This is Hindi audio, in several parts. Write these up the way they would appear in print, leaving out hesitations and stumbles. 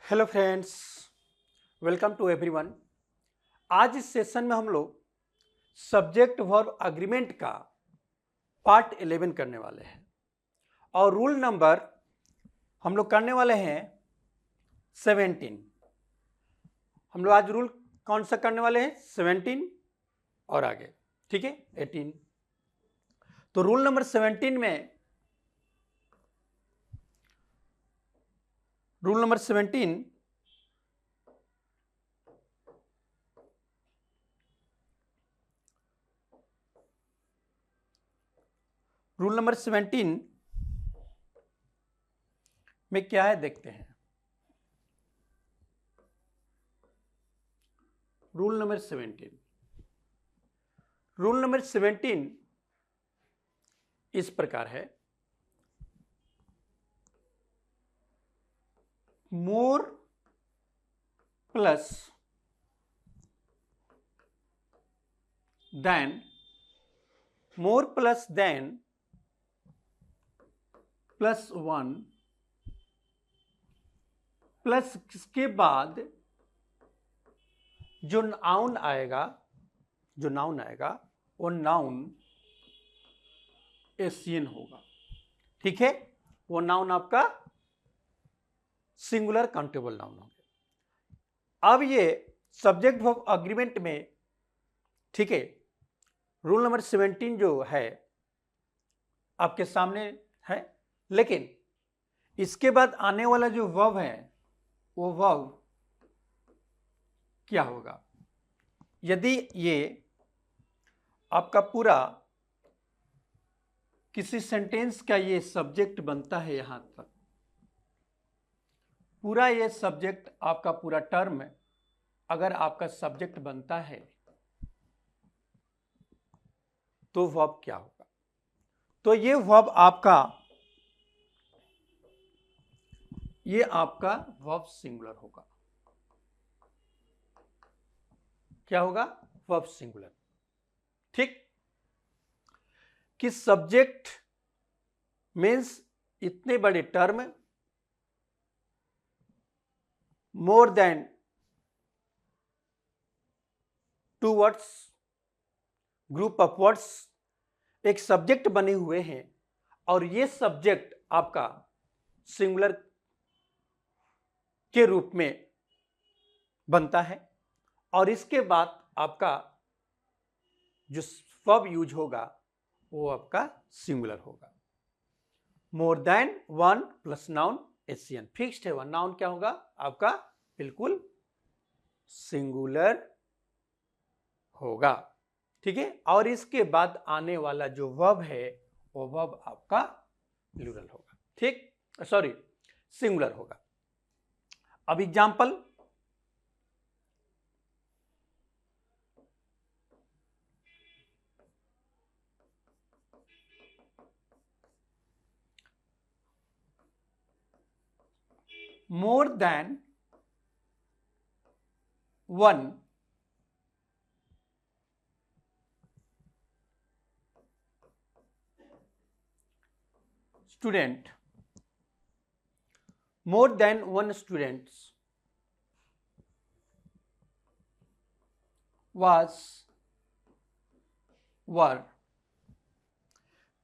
Hello friends, welcome to everyone. आज इस सेशन में हम लोग सब्जेक्ट वर्ब अग्रीमेंट का पार्ट 11 करने वाले हैं और रूल नंबर हम लोग करने वाले हैं 17। हम लोग आज रूल कौन सा करने वाले हैं? 17 और आगे, ठीक है, 18। तो रूल नंबर 17 में रूल नंबर 17 रूल नंबर 17 में क्या है देखते हैं। रूल नंबर 17 इस प्रकार है। मोर प्लस देन प्लस 1 प्लस इसके बाद जो नाउन आएगा वो नाउन एशियन होगा, ठीक है। वो नाउन आपका सिंगुलर काउंटेबल नाउन होगा। अब ये सब्जेक्ट वर्ब अग्रीमेंट में, ठीक है, रूल नंबर 17 जो है आपके सामने है, लेकिन इसके बाद आने वाला जो वर्ब है वो वर्ब क्या होगा? यदि ये आपका पूरा किसी सेंटेंस का ये सब्जेक्ट बनता है, यहां तक पूरा ये सब्जेक्ट आपका पूरा टर्म अगर आपका सब्जेक्ट बनता है तो वर्ब क्या होगा? तो ये वर्ब वर्ब सिंगुलर होगा। क्या होगा? वर्ब सिंगुलर, ठीक। कि सब्जेक्ट मीन्स इतने बड़े term, more than 2 words, group of words, एक सब्जेक्ट बने हुए हैं और ये सब्जेक्ट आपका सिंगुलर के रूप में बनता है और इसके बाद आपका जो वर्ब यूज होगा वो आपका सिंगुलर होगा। More than 1 plus noun Asian, fixed है। वह नाउन क्या होगा? आपका बिल्कुल सिंगुलर होगा, ठीक है। और इसके बाद आने वाला जो वर्ब है वो वर्ब आपका प्लूरल होगा, ठीक, सॉरी, सिंगुलर होगा। अब example, more than 1 student were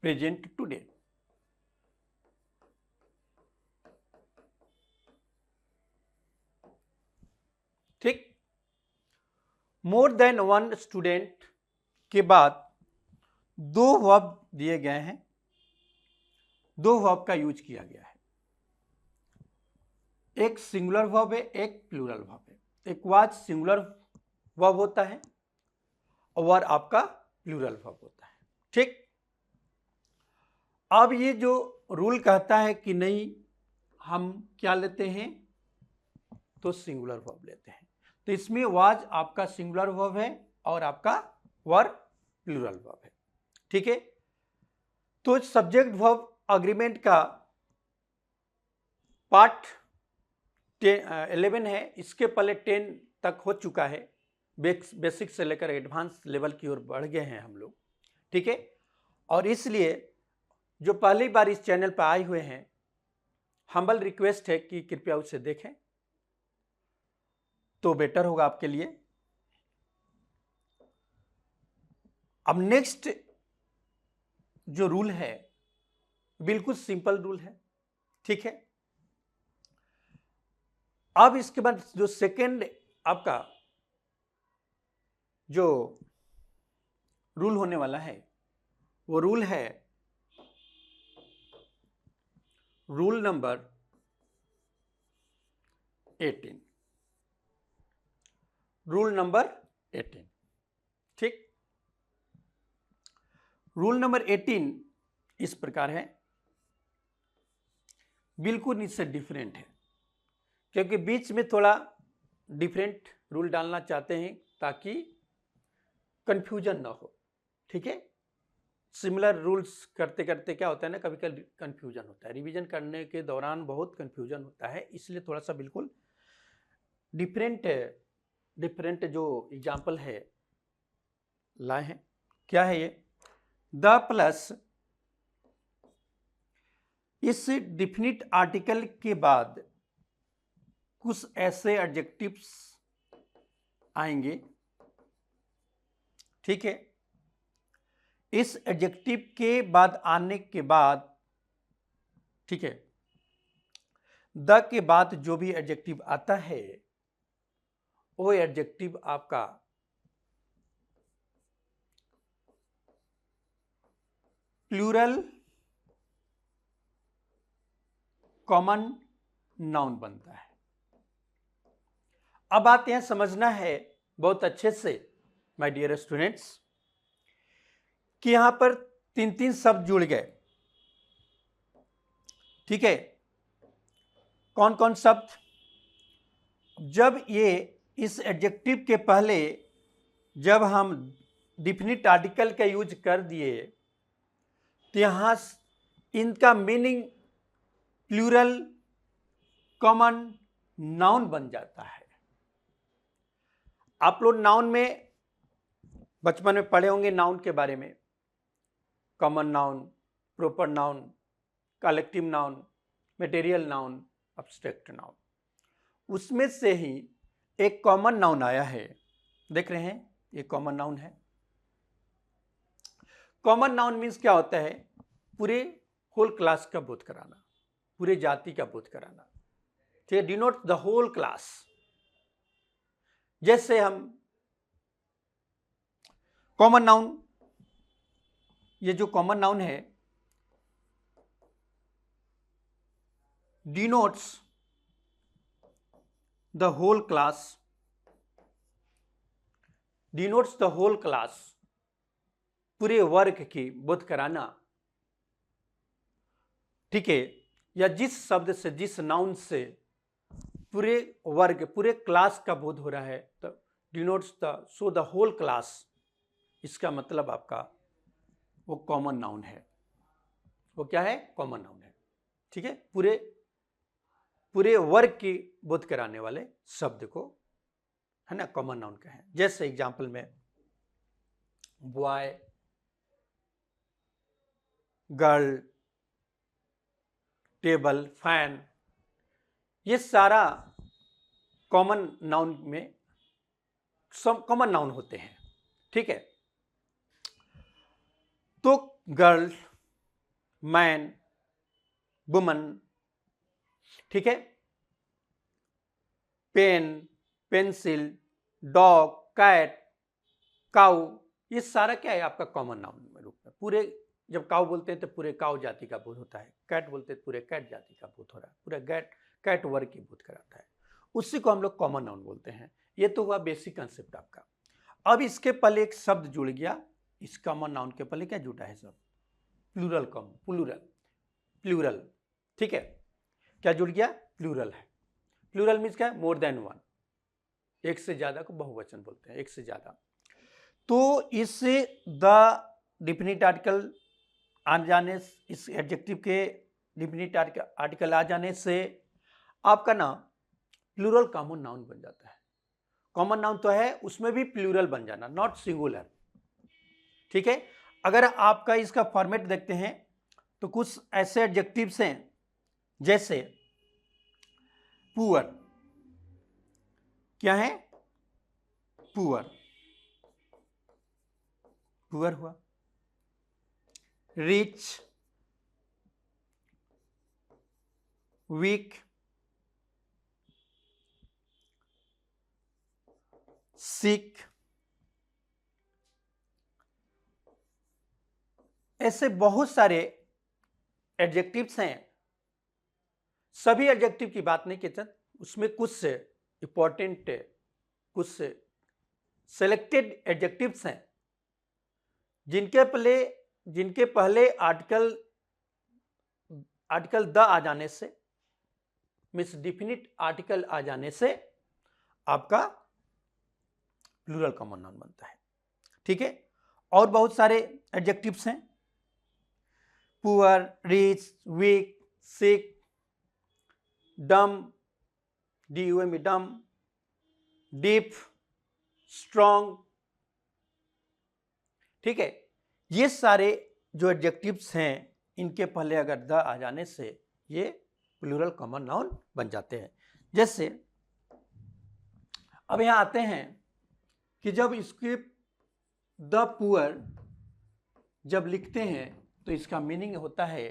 present today, ठीक। मोर देन 1 स्टूडेंट के बाद 2 वर्ब दिए गए हैं, 2 वर्ब का यूज किया गया है। एक सिंगुलर वर्ब है, एक प्लूरल वर्ब है। एक वाज सिंगुलर वर्ब होता है और आपका प्लूरल वर्ब होता है, ठीक। अब ये जो रूल कहता है कि नहीं, हम क्या लेते हैं? तो सिंगुलर वर्ब लेते हैं। तो इसमें वाज आपका सिंगुलर वर्ब है और आपका वर प्लूरल वर्ब है, ठीक है। तो सब्जेक्ट वर्ब अग्रीमेंट का पार्ट 11 है। इसके पहले 10 तक हो चुका है, बेसिक से लेकर एडवांस लेवल की ओर बढ़ गए हैं हम लोग, ठीक है। और इसलिए जो पहली बार इस चैनल पर आए हुए हैं, हम्बल रिक्वेस्ट है कि कृपया उसे देखें तो बेटर होगा आपके लिए। अब नेक्स्ट जो रूल है बिल्कुल सिंपल रूल है, ठीक है। अब इसके बाद जो सेकेंड आपका जो रूल होने वाला है वो रूल है रूल नंबर 18। रूल नंबर 18, ठीक। रूल नंबर 18 इस प्रकार है, बिल्कुल इससे डिफरेंट है, क्योंकि बीच में थोड़ा डिफरेंट रूल डालना चाहते हैं ताकि कंफ्यूजन ना हो, ठीक है। सिमिलर रूल्स करते करते क्या होता है ना, कभी कभी कंफ्यूजन होता है, रिवीजन करने के दौरान बहुत कंफ्यूजन होता है, इसलिए थोड़ा सा बिल्कुल डिफरेंट जो एग्जाम्पल है लाए हैं। क्या है ये? द प्लस इस डिफिनिट आर्टिकल के बाद कुछ ऐसे एडजेक्टिव्स आएंगे, ठीक है। इस एडजेक्टिव के बाद आने के बाद, ठीक है, द के बाद जो भी एडजेक्टिव आता है वो एडजेक्टिव आपका प्लूरल कॉमन नाउन बनता है। अब बात यहां समझना है बहुत अच्छे से माय डियर स्टूडेंट्स कि यहां पर तीन तीन शब्द जुड़ गए, ठीक है। कौन कौन शब्द? जब ये इस एडजेक्टिव के पहले जब हम डिफिनिट आर्टिकल का यूज कर दिए तो यहां इनका मीनिंग प्लूरल कॉमन नाउन बन जाता है। आप लोग नाउन में बचपन में पढ़े होंगे नाउन के बारे में, common noun, proper noun, collective noun, material noun, abstract noun. उसमें से ही एक कॉमन नाउन आया है, देख रहे हैं, ये कॉमन नाउन है। कॉमन नाउन मीन्स क्या होता है? पूरे होल क्लास का बोध कराना, पूरे जाति का बोध कराना, ठीक है, डिनोट द होल क्लास। जैसे हम कॉमन नाउन, ये जो कॉमन नाउन है denotes the whole class, denotes the whole class, पूरे वर्ग की बोध कराना, ठीक है। या जिस शब्द से, जिस नाउन से पूरे वर्ग, पूरे क्लास का बोध हो रहा है, तो denotes the, so the whole class, इसका मतलब आपका वो कॉमन नाउन है। वो क्या है? कॉमन नाउन है, ठीक है। पूरे वर्ग की बोध कराने वाले शब्द को, है ना, कॉमन नाउन कहें। जैसे एग्जाम्पल में बॉय, गर्ल, टेबल, फैन, ये सारा कॉमन नाउन में सब कॉमन नाउन होते हैं, ठीक है। तो गर्ल, मैन, वुमन, ठीक है, pen, pencil, dog, cat, cow, ये सारा क्या है? आपका कॉमन नाउन रूप में। पूरे जब काउ बोलते हैं तो पूरे काउ जाति का बोध होता है, कैट बोलते हैं पूरे कैट जाति का बोध हो रहा है, पूरा कैट वर्ग की बोध कराता है, उसी को हम लोग कॉमन नाउन बोलते हैं। ये तो हुआ बेसिक कंसेप्ट आपका। अब इसके पहले एक शब्द जुड़ गया, इस कॉमन नाउन के पहले क्या जुड़ा है शब्द? प्लूरल, प्लूरल, ठीक है। क्या जुड़ गया? प्लूरल है। प्लूरल मीन्स क्या है? मोर देन वन, एक से ज्यादा को बहुवचन बोलते हैं, एक से ज्यादा। तो इससे द डिफिनिट आर्टिकल आ जाने, इस एडजेक्टिव के डिफिनिट आर्टिकल आ जाने से आपका ना प्लूरल कॉमन नाउन बन जाता है। कॉमन नाउन तो है, उसमें भी प्लूरल बन जाना, नॉट सिंगुलर, ठीक है। अगर आपका इसका फॉर्मेट देखते हैं तो कुछ ऐसे एडजेक्टिव्स हैं जैसे पुअर, क्या है? पुअर, पुअर हुआ। रिच, वीक, सिक, ऐसे बहुत सारे एडजेक्टिव्स हैं। सभी एडजेक्टिव की बात नहीं करते, उसमें कुछ से इंपॉर्टेंट, कुछ से सेलेक्टेड एडजेक्टिव्स हैं जिनके पहले आर्टिकल द आ जाने से, मीन्स डिफिनिट आर्टिकल आ जाने से आपका प्लूरल कॉमन नाउन बनता है। ठीक है, और बहुत सारे एडजेक्टिव्स हैं, पुअर, रिच, वीक, सिक, डम, DUME डम, डीप, स्ट्रॉन्ग। ठीक है, ये सारे जो एडजेक्टिव्स हैं इनके पहले अगर द आ जाने से ये प्लूरल कॉमन नाउन बन जाते हैं। जैसे अब यहां आते हैं कि जब इसके द पुअर जब लिखते हैं तो इसका मीनिंग होता है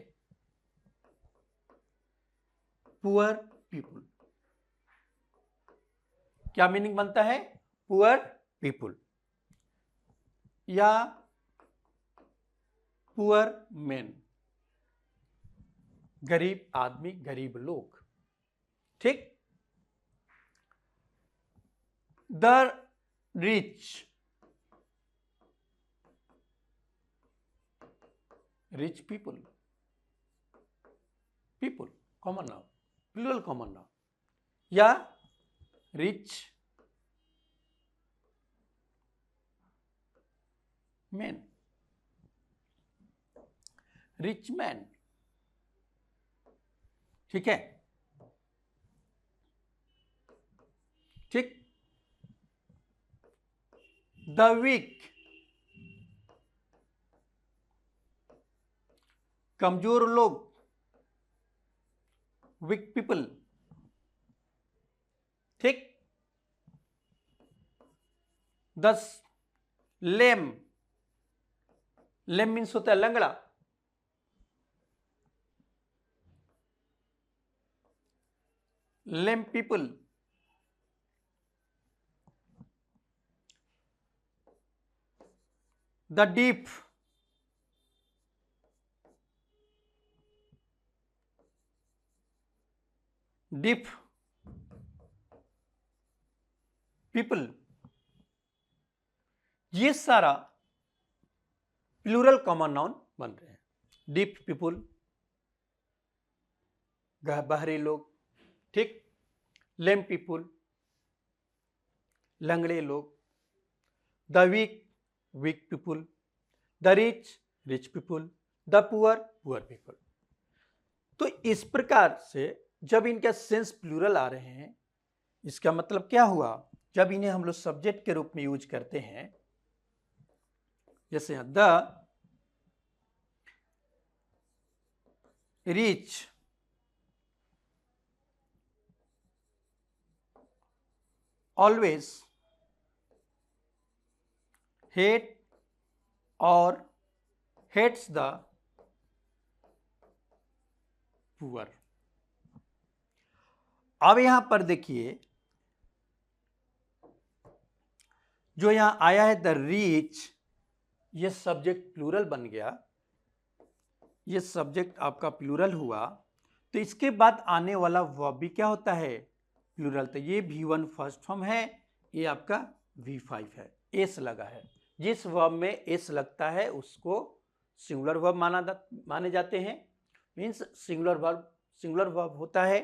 पुअर पीपुल। क्या मीनिंग बनता है? पुअर पीपुल या पुअर मैन, गरीब आदमी, गरीब लोग। ठीक। The rich, rich people, people common noun, plural common noun, या रिच मैन, रिच मैन। ठीक है, ठीक। द वीक, कमजोर लोग, वीक पीपल। ठीक। द लेम, लेम मीन्स होता है लंगड़ा, lame people. The deep, deep people. ये सारा प्लूरल कॉमन नाउन बन रहे हैं। डीप पीपल, बाहरी लोग। ठीक। लेम पीपल, लंगड़े लोग। The weak, weak people. The rich, rich people. The poor, poor people. तो इस प्रकार से जब इनका सेंस प्लूरल आ रहे हैं, इसका मतलब क्या हुआ? जब इन्हें हम लोग सब्जेक्ट के रूप में यूज करते हैं, जैसे द रिच ऑलवेज हेट और हेट्स द पुअर। अब यहां पर देखिए, जो यहां आया है द रिच, ये सब्जेक्ट प्लूरल बन गया, ये सब्जेक्ट आपका प्लूरल हुआ, तो इसके बाद आने वाला वर्ब भी क्या होता है? प्लूरल। तो ये V1 फर्स्ट फॉर्म है, ये आपका V5 है, एस लगा है। जिस वर्ब में एस लगता है उसको सिंगुलर वर्ब माने जाते हैं, मीन्स सिंगुलर वर्ब होता है।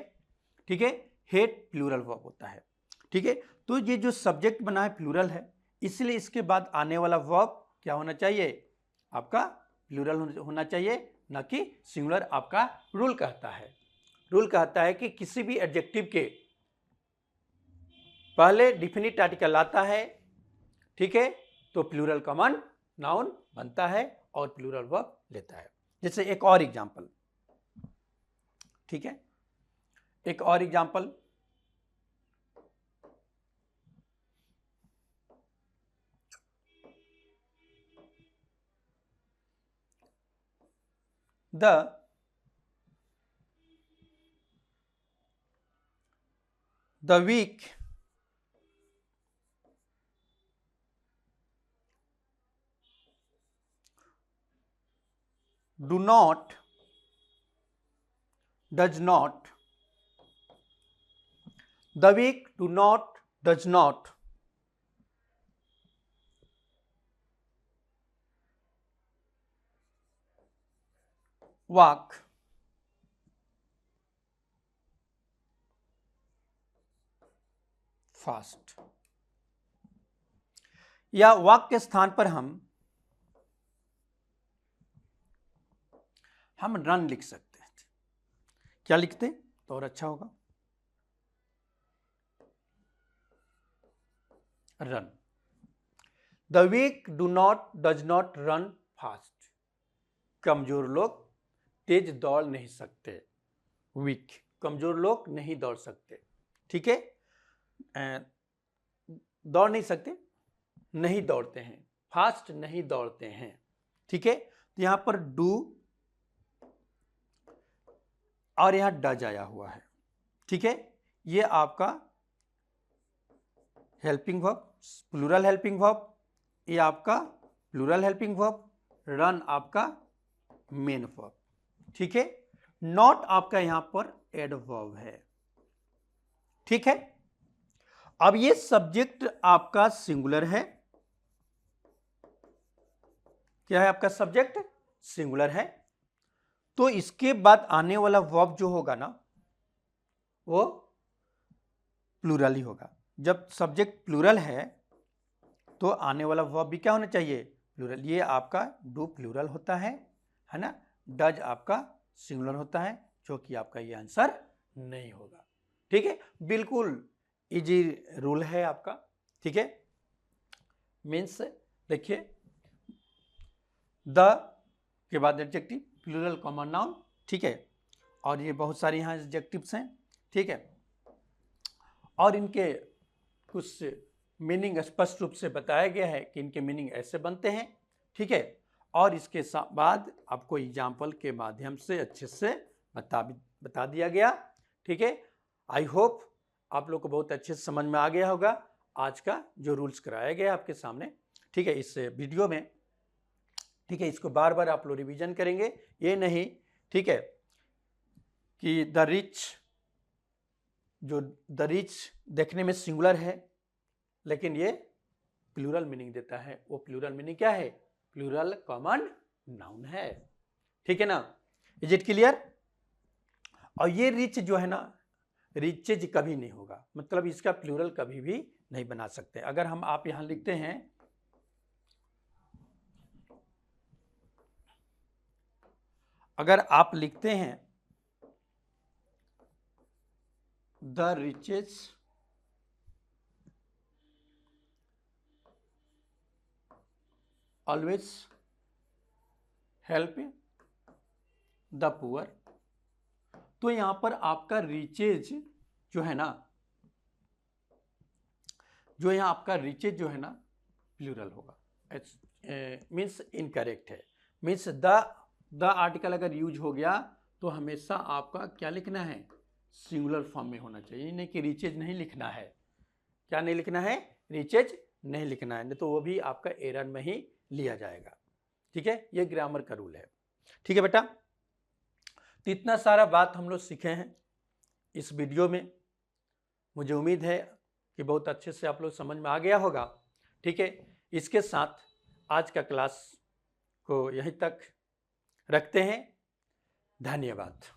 ठीक है, हेट प्लूरल वर्ब होता है। ठीक है, तो ये जो सब्जेक्ट बना है प्लूरल है, इसलिए इसके बाद आने वाला वर्ब क्या होना चाहिए? आपका प्लूरल होना चाहिए, न कि सिंगुलर। आपका रूल कहता है कि किसी भी एडजेक्टिव के पहले डिफिनिट आर्टिकल आता है, ठीक है, तो प्लूरल कॉमन नाउन बनता है और प्लूरल वर्ब लेता है। जैसे एक और एग्जांपल, ठीक है, एक और example, the weak does not walk fast, या walk के स्थान पर हम रन लिख सकते हैं। क्या लिखते तो और अच्छा होगा, run. The weak does not run fast, कमजोर लोग तेज दौड़ नहीं सकते। वीक, कमजोर लोग नहीं दौड़ सकते, ठीक है, दौड़ नहीं सकते, नहीं दौड़ते हैं, फास्ट नहीं दौड़ते हैं, ठीक है। तो यहां पर डू और यहां डज आया हुआ है, ठीक है। ये आपका helping verb, plural helping verb, ये आपका प्लूरल हेल्पिंग वर्ब, रन आपका मेन वर्ब, ठीक है। नॉट आपका यहां पर एडवर्ब है, ठीक है। अब ये सब्जेक्ट आपका सिंगुलर है, क्या है आपका सब्जेक्ट सिंगुलर है, तो इसके बाद आने वाला वर्ब जो होगा ना वो प्लूरल ही होगा। जब सब्जेक्ट प्लूरल है तो आने वाला वर्ब भी क्या होना चाहिए, प्लूरल। ये आपका डू प्लूरल होता है ना, डज आपका सिंगुलर होता है, जो कि आपका ये आंसर नहीं होगा, ठीक है। बिल्कुल इजी रूल है आपका, ठीक है। मीन्स देखिए, द के बाद एडजेक्टिव, प्लूरल कॉमन नाउन, ठीक है, और ये बहुत सारे यहाँ एडजेक्टिव्स हैं, ठीक है, और इनके कुछ मीनिंग स्पष्ट रूप से बताया गया है कि इनके मीनिंग ऐसे बनते हैं, ठीक है। और इसके बाद आपको एग्जाम्पल के माध्यम से अच्छे से बता दिया गया, ठीक है। आई होप आप लोग को बहुत अच्छे से समझ में आ गया होगा आज का जो रूल्स कराया गया आपके सामने, ठीक है, इस वीडियो में, ठीक है। इसको बार बार आप लोग रिवीजन करेंगे, ये नहीं, ठीक है, कि द रिच, जो द रिच देखने में सिंगुलर है लेकिन ये प्लूरल मीनिंग देता है, वो प्लूरल मीनिंग क्या है, प्लूरल कॉमन नाउन है, ठीक है ना। Is it clear. और ये रिच जो है ना, रिचेज कभी नहीं होगा, मतलब इसका प्लूरल कभी भी नहीं बना सकते। अगर हम आप यहां लिखते हैं अगर आप लिखते हैं the riches always help the poor, तो यहां पर आपका रिचेज जो है ना, जो यहां आपका रिचेज जो है ना प्लूरल होगा, मीन्स इनकरेक्ट है। मीन्स द आर्टिकल अगर यूज हो गया तो हमेशा आपका क्या लिखना है, सिंगुलर फॉर्म में होना चाहिए, नहीं कि रिचेज नहीं लिखना है। क्या नहीं लिखना है, रिचेज नहीं लिखना है, नहीं तो वो भी आपका एरर में ही लिया जाएगा, ठीक है। ये ग्रामर का रूल है, ठीक है बेटा। तो इतना सारा बात हम लोग सीखे हैं इस वीडियो में, मुझे उम्मीद है कि बहुत अच्छे से आप लोग समझ में आ गया होगा, ठीक है। इसके साथ आज का क्लास को यहीं तक रखते हैं, धन्यवाद।